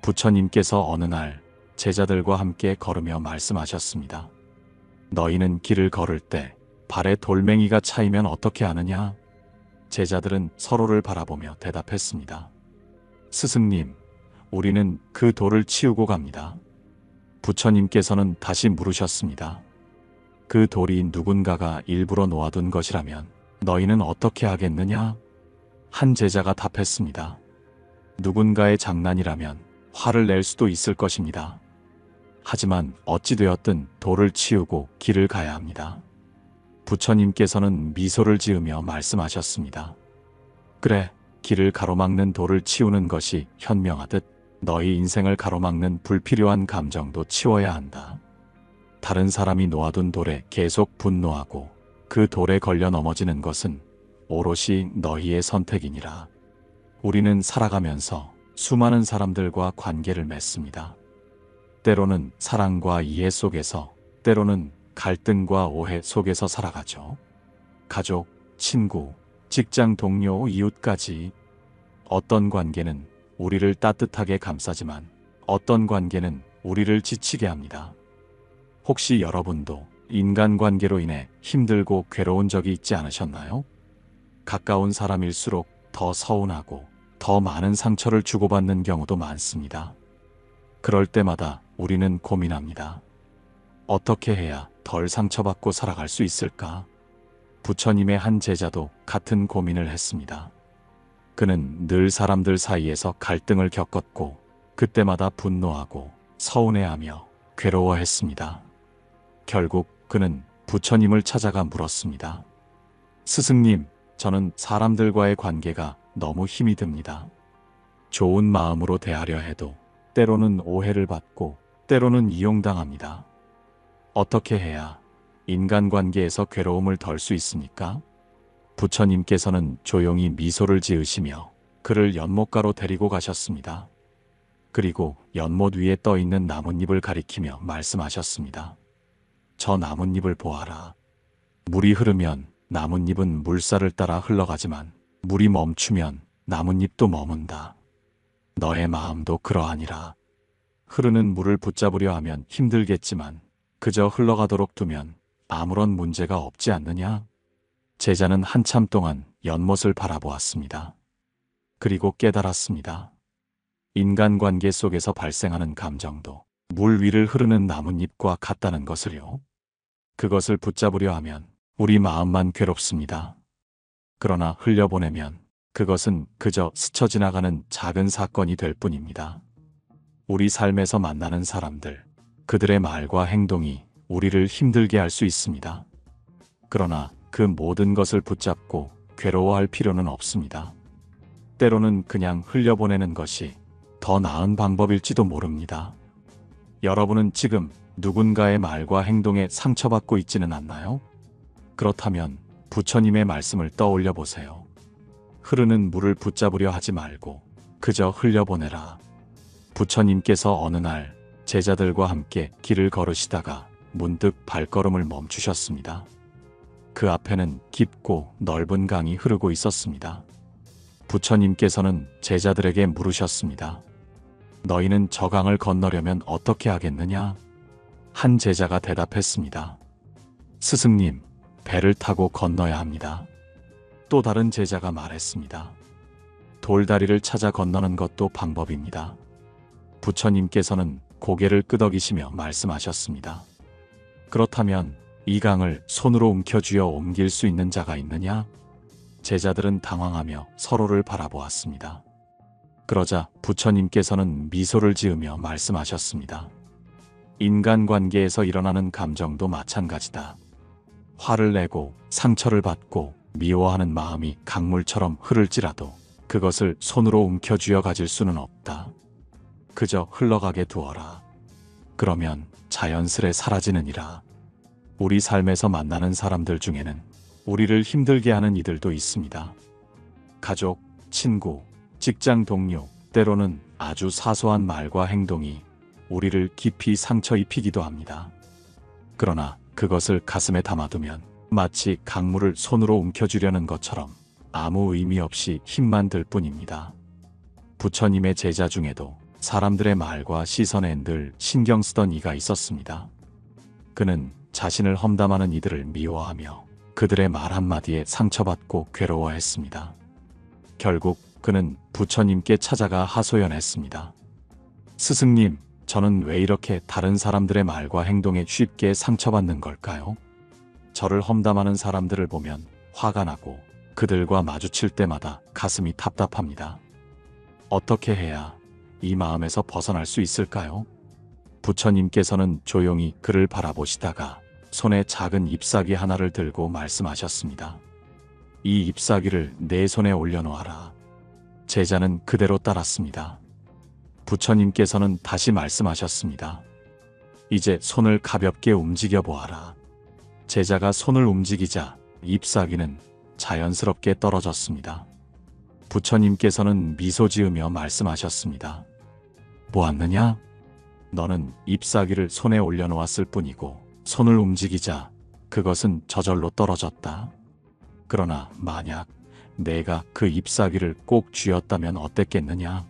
부처님께서 어느 날 제자들과 함께 걸으며 말씀하셨습니다. 너희는 길을 걸을 때 발에 돌멩이가 차이면 어떻게 하느냐? 제자들은 서로를 바라보며 대답했습니다. 스승님, 우리는 그 돌을 치우고 갑니다. 부처님께서는 다시 물으셨습니다. 그 돌이 누군가가 일부러 놓아둔 것이라면 너희는 어떻게 하겠느냐? 한 제자가 답했습니다. 누군가의 장난이라면 화를 낼 수도 있을 것입니다. 하지만 어찌되었든 돌을 치우고 길을 가야 합니다. 부처님께서는 미소를 지으며 말씀하셨습니다. 그래, 길을 가로막는 돌을 치우는 것이 현명하듯 너희 인생을 가로막는 불필요한 감정도 치워야 한다. 다른 사람이 놓아둔 돌에 계속 분노하고 그 돌에 걸려 넘어지는 것은 오롯이 너희의 선택이니라. 우리는 살아가면서 수많은 사람들과 관계를 맺습니다. 때로는 사랑과 이해 속에서, 때로는 갈등과 오해 속에서 살아가죠. 가족, 친구, 직장 동료, 이웃까지. 어떤 관계는 우리를 따뜻하게 감싸지만 어떤 관계는 우리를 지치게 합니다. 혹시 여러분도 인간관계로 인해 힘들고 괴로운 적이 있지 않으셨나요? 가까운 사람일수록 더 서운하고 더 많은 상처를 주고받는 경우도 많습니다. 그럴 때마다 우리는 고민합니다. 어떻게 해야 덜 상처받고 살아갈 수 있을까? 부처님의 한 제자도 같은 고민을 했습니다. 그는 늘 사람들 사이에서 갈등을 겪었고 그때마다 분노하고 서운해하며 괴로워했습니다. 결국 그는 부처님을 찾아가 물었습니다. 스승님, 저는 사람들과의 관계가 너무 힘이 듭니다. 좋은 마음으로 대하려 해도 때로는 오해를 받고 때로는 이용당합니다. 어떻게 해야 인간관계에서 괴로움을 덜 수 있습니까? 부처님께서는 조용히 미소를 지으시며 그를 연못가로 데리고 가셨습니다. 그리고 연못 위에 떠있는 나뭇잎을 가리키며 말씀하셨습니다. 저 나뭇잎을 보아라. 물이 흐르면 나뭇잎은 물살을 따라 흘러가지만 물이 멈추면 나뭇잎도 머문다. 너의 마음도 그러하니라. 흐르는 물을 붙잡으려 하면 힘들겠지만 그저 흘러가도록 두면 아무런 문제가 없지 않느냐? 제자는 한참 동안 연못을 바라보았습니다. 그리고 깨달았습니다. 인간관계 속에서 발생하는 감정도 물 위를 흐르는 나뭇잎과 같다는 것을요. 그것을 붙잡으려 하면 우리 마음만 괴롭습니다. 그러나 흘려보내면 그것은 그저 스쳐 지나가는 작은 사건이 될 뿐입니다. 우리 삶에서 만나는 사람들, 그들의 말과 행동이 우리를 힘들게 할 수 있습니다. 그러나 그 모든 것을 붙잡고 괴로워할 필요는 없습니다. 때로는 그냥 흘려보내는 것이 더 나은 방법일지도 모릅니다. 여러분은 지금 누군가의 말과 행동에 상처받고 있지는 않나요? 그렇다면 부처님의 말씀을 떠올려 보세요. 흐르는 물을 붙잡으려 하지 말고 그저 흘려보내라. 부처님께서 어느 날 제자들과 함께 길을 걸으시다가 문득 발걸음을 멈추셨습니다. 그 앞에는 깊고 넓은 강이 흐르고 있었습니다. 부처님께서는 제자들에게 물으셨습니다. 너희는 저 강을 건너려면 어떻게 하겠느냐? 한 제자가 대답했습니다. 스승님, 배를 타고 건너야 합니다. 또 다른 제자가 말했습니다. 돌다리를 찾아 건너는 것도 방법입니다. 부처님께서는 고개를 끄덕이시며 말씀하셨습니다. 그렇다면 이 강을 손으로 움켜쥐어 옮길 수 있는 자가 있느냐? 제자들은 당황하며 서로를 바라보았습니다. 그러자 부처님께서는 미소를 지으며 말씀하셨습니다. 인간관계에서 일어나는 감정도 마찬가지다. 화를 내고 상처를 받고 미워하는 마음이 강물처럼 흐를지라도 그것을 손으로 움켜쥐어 가질 수는 없다. 그저 흘러가게 두어라. 그러면 자연스레 사라지느니라. 우리 삶에서 만나는 사람들 중에는 우리를 힘들게 하는 이들도 있습니다. 가족, 친구, 직장 동료, 때로는 아주 사소한 말과 행동이 우리를 깊이 상처 입히기도 합니다. 그러나 그것을 가슴에 담아두면 마치 강물을 손으로 움켜쥐려는 것처럼 아무 의미 없이 힘만 들 뿐입니다. 부처님의 제자 중에도 사람들의 말과 시선에 늘 신경 쓰던 이가 있었습니다. 그는 자신을 험담하는 이들을 미워하며 그들의 말 한마디에 상처받고 괴로워했습니다. 결국 그는 부처님께 찾아가 하소연했습니다. 스승님, 저는 왜 이렇게 다른 사람들의 말과 행동에 쉽게 상처받는 걸까요? 저를 험담하는 사람들을 보면 화가 나고 그들과 마주칠 때마다 가슴이 답답합니다. 어떻게 해야 이 마음에서 벗어날 수 있을까요? 부처님께서는 조용히 그를 바라보시다가 손에 작은 잎사귀 하나를 들고 말씀하셨습니다. 이 잎사귀를 내 손에 올려놓아라. 제자는 그대로 따랐습니다. 부처님께서는 다시 말씀하셨습니다. 이제 손을 가볍게 움직여 보아라. 제자가 손을 움직이자 잎사귀는 자연스럽게 떨어졌습니다. 부처님께서는 미소 지으며 말씀하셨습니다. 보았느냐? 너는 잎사귀를 손에 올려놓았을 뿐이고 손을 움직이자 그것은 저절로 떨어졌다. 그러나 만약 내가 그 잎사귀를 꼭 쥐었다면 어땠겠느냐?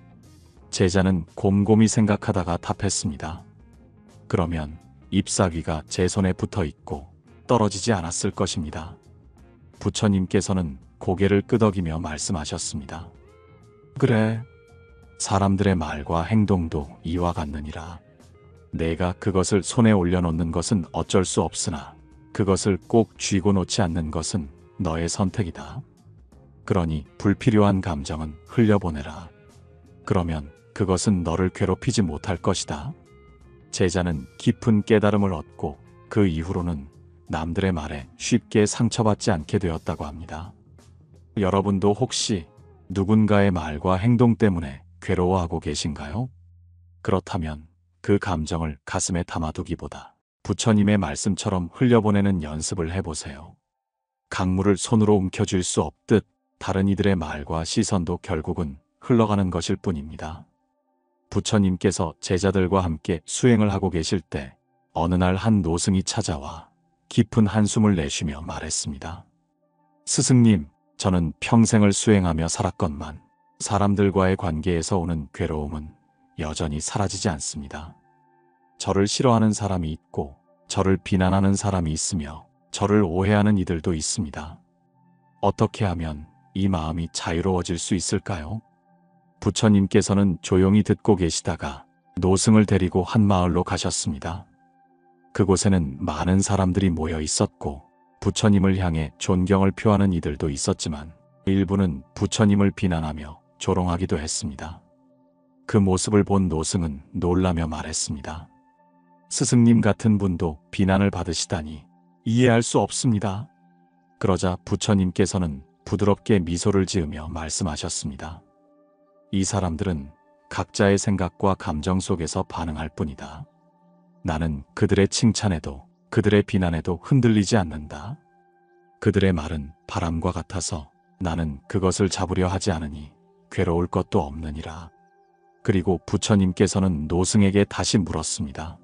제자는 곰곰이 생각하다가 답했습니다. 그러면 잎사귀가 제 손에 붙어 있고 떨어지지 않았을 것입니다. 부처님께서는 고개를 끄덕이며 말씀하셨습니다. 그래, 사람들의 말과 행동도 이와 같느니라. 내가 그것을 손에 올려놓는 것은 어쩔 수 없으나 그것을 꼭 쥐고 놓지 않는 것은 너의 선택이다. 그러니 불필요한 감정은 흘려보내라. 그러면 그것은 너를 괴롭히지 못할 것이다. 제자는 깊은 깨달음을 얻고 그 이후로는 남들의 말에 쉽게 상처받지 않게 되었다고 합니다. 여러분도 혹시 누군가의 말과 행동 때문에 괴로워하고 계신가요? 그렇다면 그 감정을 가슴에 담아두기보다 부처님의 말씀처럼 흘려보내는 연습을 해보세요. 강물을 손으로 움켜쥘 수 없듯 다른 이들의 말과 시선도 결국은 흘러가는 것일 뿐입니다. 부처님께서 제자들과 함께 수행을 하고 계실 때 어느 날 한 노승이 찾아와 깊은 한숨을 내쉬며 말했습니다. 스승님, 저는 평생을 수행하며 살았건만 사람들과의 관계에서 오는 괴로움은 여전히 사라지지 않습니다. 저를 싫어하는 사람이 있고 저를 비난하는 사람이 있으며 저를 오해하는 이들도 있습니다. 어떻게 하면 이 마음이 자유로워질 수 있을까요? 부처님께서는 조용히 듣고 계시다가 노승을 데리고 한 마을로 가셨습니다. 그곳에는 많은 사람들이 모여 있었고 부처님을 향해 존경을 표하는 이들도 있었지만 일부는 부처님을 비난하며 조롱하기도 했습니다. 그 모습을 본 노승은 놀라며 말했습니다. 스승님 같은 분도 비난을 받으시다니 이해할 수 없습니다. 그러자 부처님께서는 부드럽게 미소를 지으며 말씀하셨습니다. 이 사람들은 각자의 생각과 감정 속에서 반응할 뿐이다. 나는 그들의 칭찬에도 그들의 비난에도 흔들리지 않는다. 그들의 말은 바람과 같아서 나는 그것을 잡으려 하지 않으니 괴로울 것도 없느니라. 그리고 부처님께서는 노승에게 다시 물었습니다.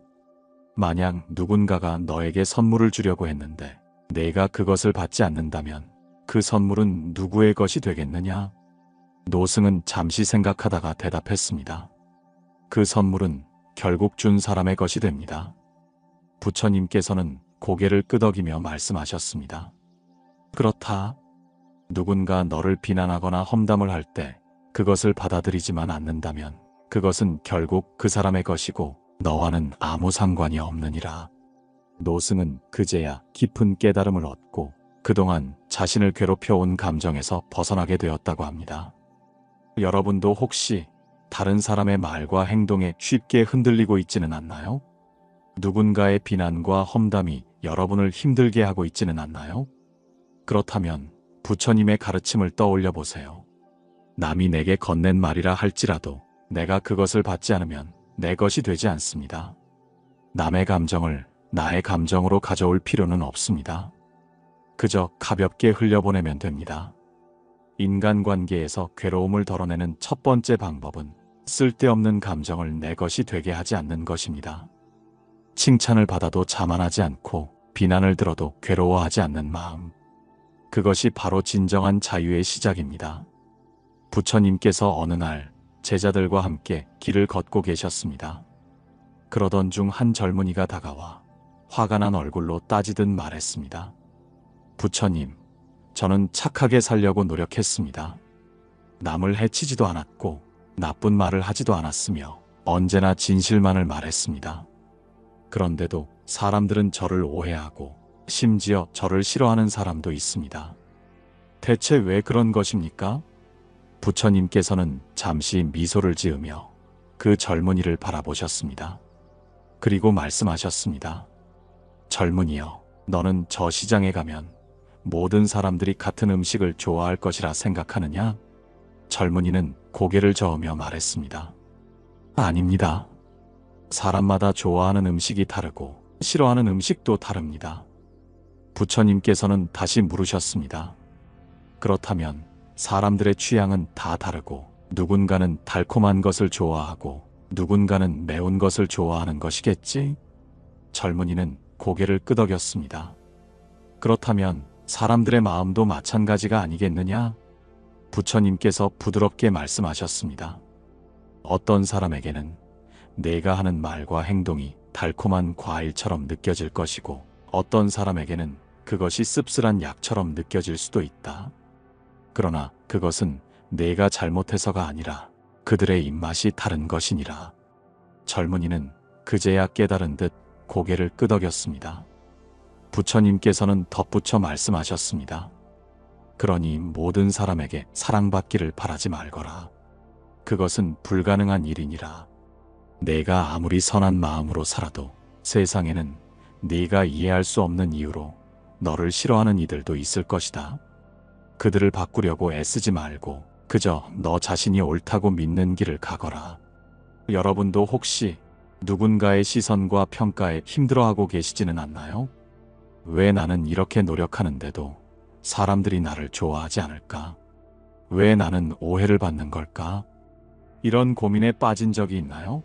만약 누군가가 너에게 선물을 주려고 했는데 내가 그것을 받지 않는다면 그 선물은 누구의 것이 되겠느냐? 노승은 잠시 생각하다가 대답했습니다. 그 선물은 결국 준 사람의 것이 됩니다. 부처님께서는 고개를 끄덕이며 말씀하셨습니다. 그렇다. 누군가 너를 비난하거나 험담을 할 때 그것을 받아들이지만 않는다면 그것은 결국 그 사람의 것이고 너와는 아무 상관이 없느니라. 노승은 그제야 깊은 깨달음을 얻고 그동안 자신을 괴롭혀온 감정에서 벗어나게 되었다고 합니다. 여러분도 혹시 다른 사람의 말과 행동에 쉽게 흔들리고 있지는 않나요? 누군가의 비난과 험담이 여러분을 힘들게 하고 있지는 않나요? 그렇다면 부처님의 가르침을 떠올려 보세요. 남이 내게 건넨 말이라 할지라도 내가 그것을 받지 않으면 내 것이 되지 않습니다. 남의 감정을 나의 감정으로 가져올 필요는 없습니다. 그저 가볍게 흘려보내면 됩니다. 인간관계에서 괴로움을 덜어내는 첫 번째 방법은 쓸데없는 감정을 내 것이 되게 하지 않는 것입니다. 칭찬을 받아도 자만하지 않고 비난을 들어도 괴로워하지 않는 마음. 그것이 바로 진정한 자유의 시작입니다. 부처님께서 어느 날 제자들과 함께 길을 걷고 계셨습니다. 그러던 중 한 젊은이가 다가와 화가 난 얼굴로 따지듯 말했습니다. 부처님, 저는 착하게 살려고 노력했습니다. 남을 해치지도 않았고 나쁜 말을 하지도 않았으며 언제나 진실만을 말했습니다. 그런데도 사람들은 저를 오해하고 심지어 저를 싫어하는 사람도 있습니다. 대체 왜 그런 것입니까? 부처님께서는 잠시 미소를 지으며 그 젊은이를 바라보셨습니다. 그리고 말씀하셨습니다. 젊은이여, 너는 저 시장에 가면 모든 사람들이 같은 음식을 좋아할 것이라 생각하느냐? 젊은이는 고개를 저으며 말했습니다. 아닙니다. 사람마다 좋아하는 음식이 다르고 싫어하는 음식도 다릅니다. 부처님께서는 다시 물으셨습니다. 그렇다면 사람들의 취향은 다 다르고 누군가는 달콤한 것을 좋아하고 누군가는 매운 것을 좋아하는 것이겠지? 젊은이는 고개를 끄덕였습니다. 그렇다면 사람들의 마음도 마찬가지가 아니겠느냐? 부처님께서 부드럽게 말씀하셨습니다. 어떤 사람에게는 내가 하는 말과 행동이 달콤한 과일처럼 느껴질 것이고 어떤 사람에게는 그것이 씁쓸한 약처럼 느껴질 수도 있다. 그러나 그것은 내가 잘못해서가 아니라 그들의 입맛이 다른 것이니라. 젊은이는 그제야 깨달은 듯 고개를 끄덕였습니다. 부처님께서는 덧붙여 말씀하셨습니다. 그러니 모든 사람에게 사랑받기를 바라지 말거라. 그것은 불가능한 일이니라. 내가 아무리 선한 마음으로 살아도 세상에는 네가 이해할 수 없는 이유로 너를 싫어하는 이들도 있을 것이다. 그들을 바꾸려고 애쓰지 말고 그저 너 자신이 옳다고 믿는 길을 가거라. 여러분도 혹시 누군가의 시선과 평가에 힘들어하고 계시지는 않나요? 왜 나는 이렇게 노력하는데도 사람들이 나를 좋아하지 않을까? 왜 나는 오해를 받는 걸까? 이런 고민에 빠진 적이 있나요?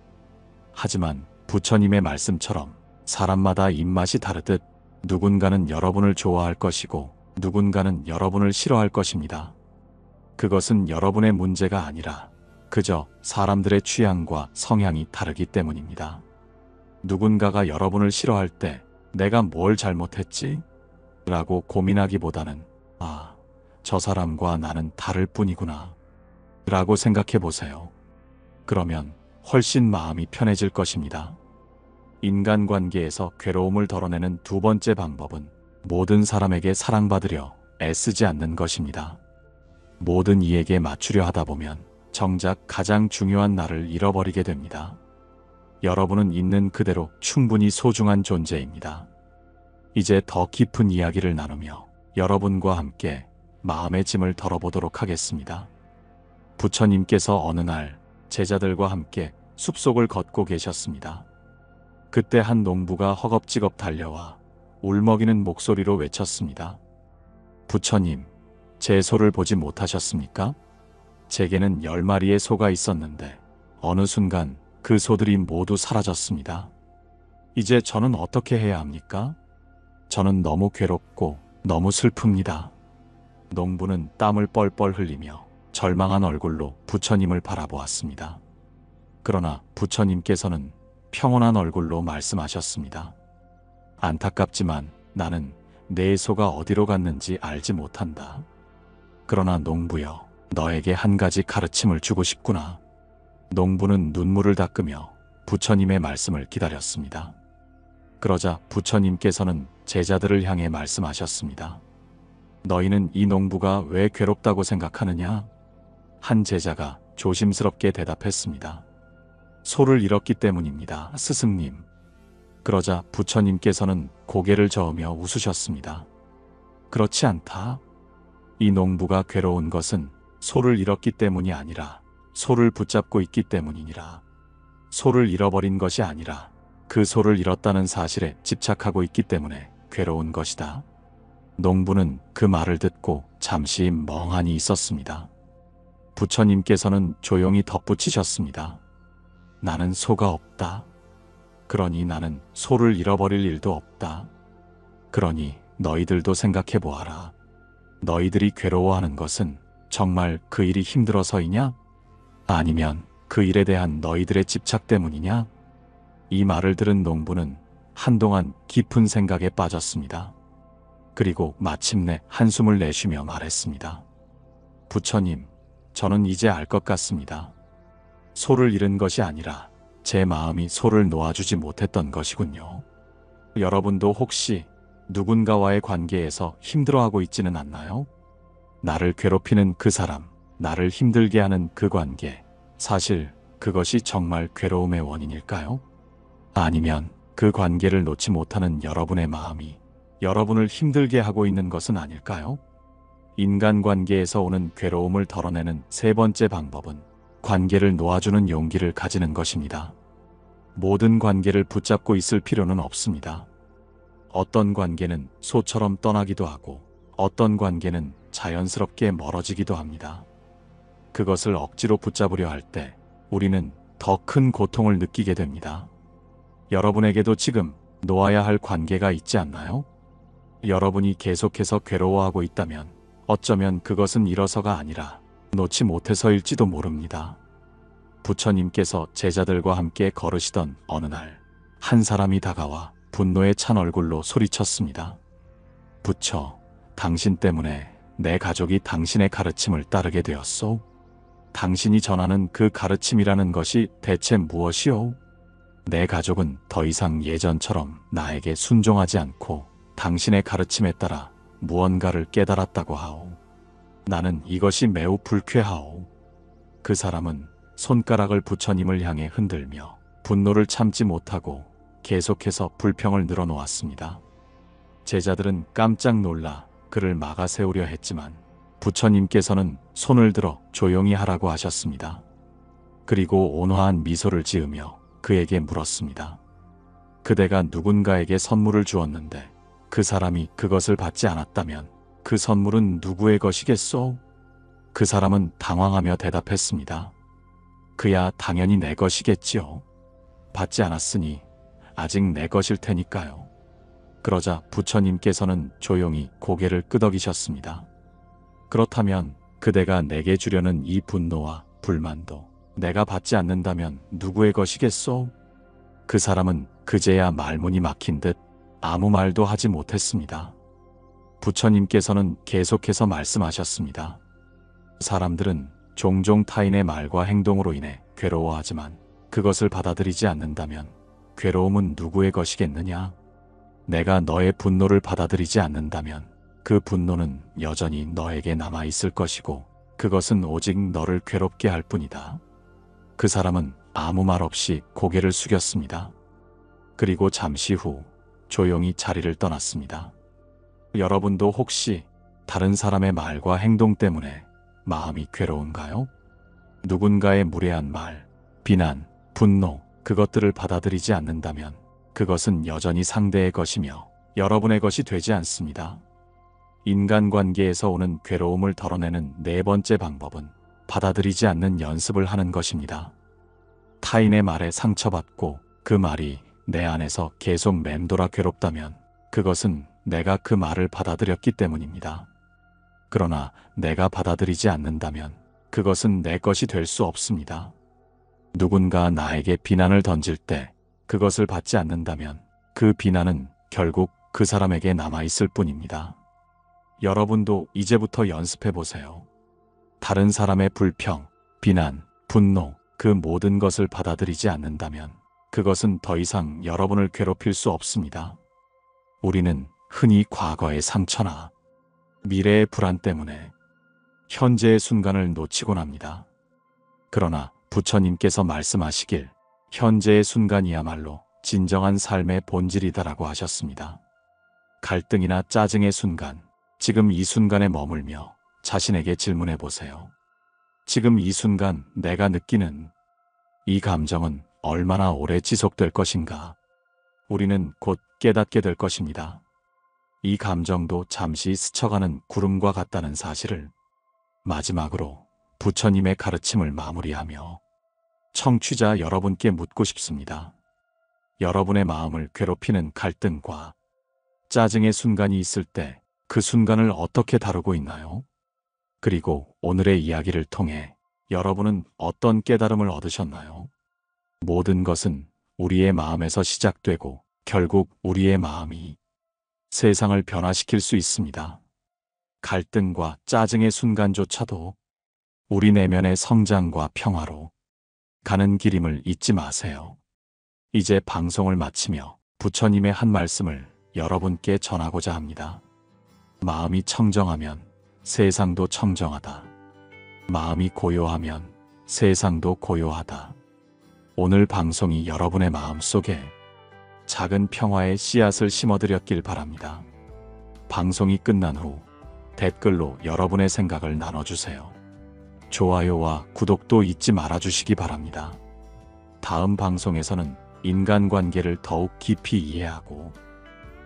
하지만 부처님의 말씀처럼 사람마다 입맛이 다르듯 누군가는 여러분을 좋아할 것이고 누군가는 여러분을 싫어할 것입니다. 그것은 여러분의 문제가 아니라 그저 사람들의 취향과 성향이 다르기 때문입니다. 누군가가 여러분을 싫어할 때 내가 뭘 잘못했지? 라고 고민하기보다는 저 사람과 나는 다를 뿐이구나 라고 생각해 보세요. 그러면 훨씬 마음이 편해질 것입니다. 인간관계에서 괴로움을 덜어내는 두 번째 방법은 모든 사람에게 사랑받으려 애쓰지 않는 것입니다. 모든 이에게 맞추려 하다 보면 정작 가장 중요한 나를 잃어버리게 됩니다. 여러분은 있는 그대로 충분히 소중한 존재입니다. 이제 더 깊은 이야기를 나누며 여러분과 함께 마음의 짐을 덜어보도록 하겠습니다. 부처님께서 어느 날 제자들과 함께 숲속을 걷고 계셨습니다. 그때 한 농부가 허겁지겁 달려와 울먹이는 목소리로 외쳤습니다. 부처님, 제 소를 보지 못하셨습니까? 제게는 10마리의 소가 있었는데 어느 순간 그 소들이 모두 사라졌습니다. 이제 저는 어떻게 해야 합니까? 저는 너무 괴롭고 너무 슬픕니다. 농부는 땀을 뻘뻘 흘리며 절망한 얼굴로 부처님을 바라보았습니다. 그러나 부처님께서는 평온한 얼굴로 말씀하셨습니다. 안타깝지만 나는 내 소가 어디로 갔는지 알지 못한다. 그러나 농부여, 너에게 한 가지 가르침을 주고 싶구나. 농부는 눈물을 닦으며 부처님의 말씀을 기다렸습니다. 그러자 부처님께서는 제자들을 향해 말씀하셨습니다. 너희는 이 농부가 왜 괴롭다고 생각하느냐? 한 제자가 조심스럽게 대답했습니다. 소를 잃었기 때문입니다, 스승님. 그러자 부처님께서는 고개를 저으며 웃으셨습니다. 그렇지 않다. 이 농부가 괴로운 것은 소를 잃었기 때문이 아니라 소를 붙잡고 있기 때문이니라. 소를 잃어버린 것이 아니라 그 소를 잃었다는 사실에 집착하고 있기 때문에 괴로운 것이다. 농부는 그 말을 듣고 잠시 멍하니 있었습니다. 부처님께서는 조용히 덧붙이셨습니다. 나는 소가 없다. 그러니 나는 소를 잃어버릴 일도 없다. 그러니 너희들도 생각해 보아라. 너희들이 괴로워하는 것은 정말 그 일이 힘들어서이냐? 아니면 그 일에 대한 너희들의 집착 때문이냐? 이 말을 들은 농부는 한동안 깊은 생각에 빠졌습니다. 그리고 마침내 한숨을 내쉬며 말했습니다. 부처님, 저는 이제 알 것 같습니다. 소를 잃은 것이 아니라 제 마음이 소를 놓아주지 못했던 것이군요. 여러분도 혹시 누군가와의 관계에서 힘들어하고 있지는 않나요? 나를 괴롭히는 그 사람, 나를 힘들게 하는 그 관계, 사실 그것이 정말 괴로움의 원인일까요? 아니면 그 관계를 놓지 못하는 여러분의 마음이 여러분을 힘들게 하고 있는 것은 아닐까요? 인간관계에서 오는 괴로움을 덜어내는 세 번째 방법은 관계를 놓아주는 용기를 가지는 것입니다. 모든 관계를 붙잡고 있을 필요는 없습니다. 어떤 관계는 소처럼 떠나기도 하고 어떤 관계는 자연스럽게 멀어지기도 합니다. 그것을 억지로 붙잡으려 할 때 우리는 더 큰 고통을 느끼게 됩니다. 여러분에게도 지금 놓아야 할 관계가 있지 않나요? 여러분이 계속해서 괴로워하고 있다면 어쩌면 그것은 잃어서가 아니라 놓지 못해서일지도 모릅니다. 부처님께서 제자들과 함께 걸으시던 어느 날, 한 사람이 다가와 분노에 찬 얼굴로 소리쳤습니다. 부처, 당신 때문에 내 가족이 당신의 가르침을 따르게 되었소? 당신이 전하는 그 가르침이라는 것이 대체 무엇이오? 내 가족은 더 이상 예전처럼 나에게 순종하지 않고 당신의 가르침에 따라 무언가를 깨달았다고 하오. 나는 이것이 매우 불쾌하오. 그 사람은 손가락을 부처님을 향해 흔들며 분노를 참지 못하고 계속해서 불평을 늘어놓았습니다. 제자들은 깜짝 놀라 그를 막아 세우려 했지만 부처님께서는 손을 들어 조용히 하라고 하셨습니다. 그리고 온화한 미소를 지으며 그에게 물었습니다. 그대가 누군가에게 선물을 주었는데 그 사람이 그것을 받지 않았다면 그 선물은 누구의 것이겠소? 그 사람은 당황하며 대답했습니다. 그야 당연히 내 것이겠지요. 받지 않았으니 아직 내 것일 테니까요. 그러자 부처님께서는 조용히 고개를 끄덕이셨습니다. 그렇다면 그대가 내게 주려는 이 분노와 불만도 내가 받지 않는다면 누구의 것이겠소? 그 사람은 그제야 말문이 막힌 듯 아무 말도 하지 못했습니다. 부처님께서는 계속해서 말씀하셨습니다. 사람들은 종종 타인의 말과 행동으로 인해 괴로워하지만 그것을 받아들이지 않는다면 괴로움은 누구의 것이겠느냐? 내가 너의 분노를 받아들이지 않는다면 그 분노는 여전히 너에게 남아있을 것이고 그것은 오직 너를 괴롭게 할 뿐이다. 그 사람은 아무 말 없이 고개를 숙였습니다. 그리고 잠시 후 조용히 자리를 떠났습니다. 여러분도 혹시 다른 사람의 말과 행동 때문에 마음이 괴로운가요? 누군가의 무례한 말, 비난, 분노, 그것들을 받아들이지 않는다면 그것은 여전히 상대의 것이며 여러분의 것이 되지 않습니다. 인간관계에서 오는 괴로움을 덜어내는 네 번째 방법은 받아들이지 않는 연습을 하는 것입니다. 타인의 말에 상처받고 그 말이 내 안에서 계속 맴돌아 괴롭다면 그것은 내가 그 말을 받아들였기 때문입니다. 그러나 내가 받아들이지 않는다면 그것은 내 것이 될 수 없습니다. 누군가 나에게 비난을 던질 때 그것을 받지 않는다면 그 비난은 결국 그 사람에게 남아있을 뿐입니다. 여러분도 이제부터 연습해 보세요. 다른 사람의 불평, 비난, 분노, 그 모든 것을 받아들이지 않는다면 그것은 더 이상 여러분을 괴롭힐 수 없습니다. 우리는 흔히 과거의 상처나 미래의 불안 때문에 현재의 순간을 놓치곤 합니다. 그러나 부처님께서 말씀하시길 현재의 순간이야말로 진정한 삶의 본질이다라고 하셨습니다. 갈등이나 짜증의 순간, 지금 이 순간에 머물며 자신에게 질문해 보세요. 지금 이 순간 내가 느끼는 이 감정은 얼마나 오래 지속될 것인가? 우리는 곧 깨닫게 될 것입니다. 이 감정도 잠시 스쳐가는 구름과 같다는 사실을. 마지막으로 부처님의 가르침을 마무리하며 청취자 여러분께 묻고 싶습니다. 여러분의 마음을 괴롭히는 갈등과 짜증의 순간이 있을 때 그 순간을 어떻게 다루고 있나요? 그리고 오늘의 이야기를 통해 여러분은 어떤 깨달음을 얻으셨나요? 모든 것은 우리의 마음에서 시작되고 결국 우리의 마음이 세상을 변화시킬 수 있습니다. 갈등과 짜증의 순간조차도 우리 내면의 성장과 평화로 가는 길임을 잊지 마세요. 이제 방송을 마치며 부처님의 한 말씀을 여러분께 전하고자 합니다. 마음이 청정하면 세상도 청정하다. 마음이 고요하면 세상도 고요하다. 오늘 방송이 여러분의 마음 속에 작은 평화의 씨앗을 심어드렸길 바랍니다. 방송이 끝난 후 댓글로 여러분의 생각을 나눠주세요. 좋아요와 구독도 잊지 말아주시기 바랍니다. 다음 방송에서는 인간관계를 더욱 깊이 이해하고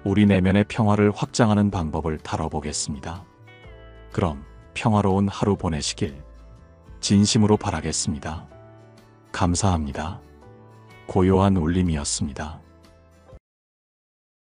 우리 내면의 평화를 확장하는 방법을 다뤄보겠습니다. 그럼 평화로운 하루 보내시길 진심으로 바라겠습니다. 감사합니다. 고요한 울림이었습니다.